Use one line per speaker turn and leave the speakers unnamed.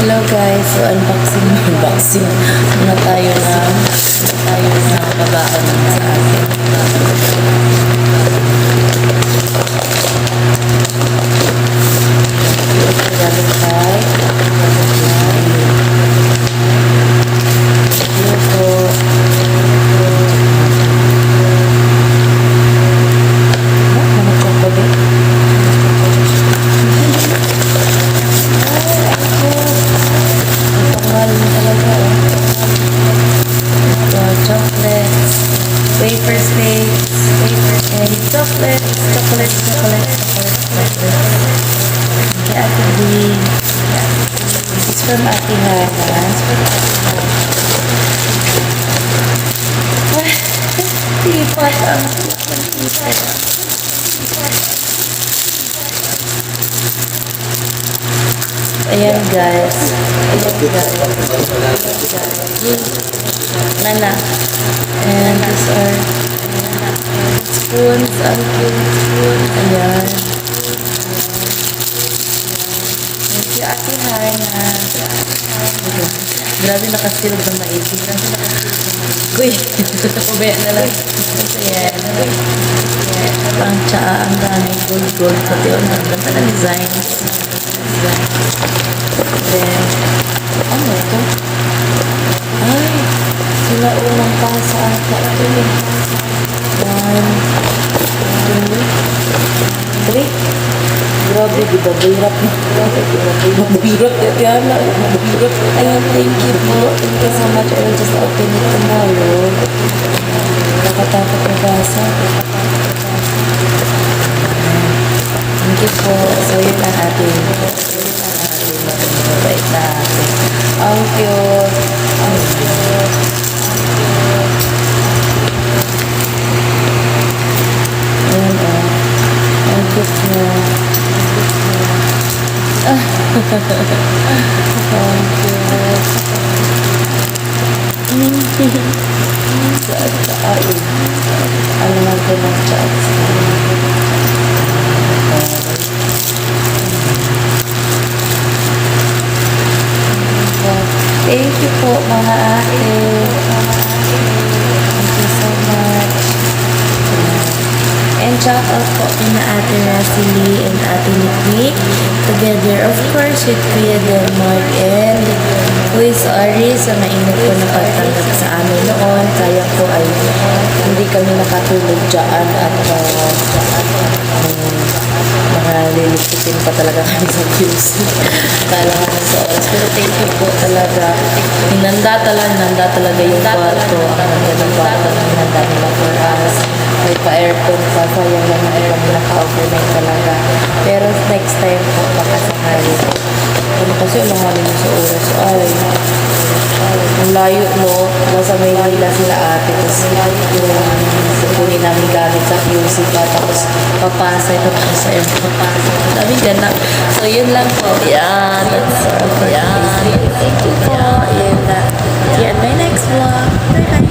Hello guys, so unboxing muna tayo na babaon sa akin. Wafer steaks, and chocolate. Kaya Ate B. This is from Ate Hana. Tipat ang tipat. Ayan guys. Nana. And these are spoons. Ang cute spoon. Ayan. Thank you, Ate Hana. Grabe nakasilog ng maigi. Uy, pabaya na lang. Ayan. Pang tsaa, ang dami. Gold. Pati yun, ang ganda na designs. Then, ano ito? Ay, sila unang pasa ata. Ito yun. 1, 2, 3. Grabe, di ba? Mahirap na. Mahirap. Yan lang. Mahirap. Ayan, thank you po. Thank you so much. I will just open it tomorrow. Nakatakot na basa. Thank you po. So, yun lang atin. Mabait na atin. Ang cute. Ayan o. Ang cute niya. Ang cute. Saan? Ano natin ang chat? Thank you po mga ate. Thank you so much. And shout out po kina Ate Rosalie and Ate Nikki. Together of course with Kuya Delmark and Luis Ari sa mainit po na pagtanggap sa amin noon. Kaya po ay hindi kami nakatulog dyan at liligpitin pa talaga kami sa views. Kala kami sa oras. Pero thank you po talaga. Hinanda talaga yung kwarto. Ang ganda ng kwarto. Hinanda nila for us. May pa-aircon pa. Sayang lang na kami naka-overnight talaga. Pero next time po, baka sakali. Ano kasi ulanganin mo sa oras. Ay, ang layo no. Nasa Maynila sila ate. Tapos yung kukunin namin gamit sa QC pa. Tapos papasay sa airport. Sabi ganda. So yun lang po. Yeah, that's all for today. Thank you po. And see you in my next vlog. Bye bye.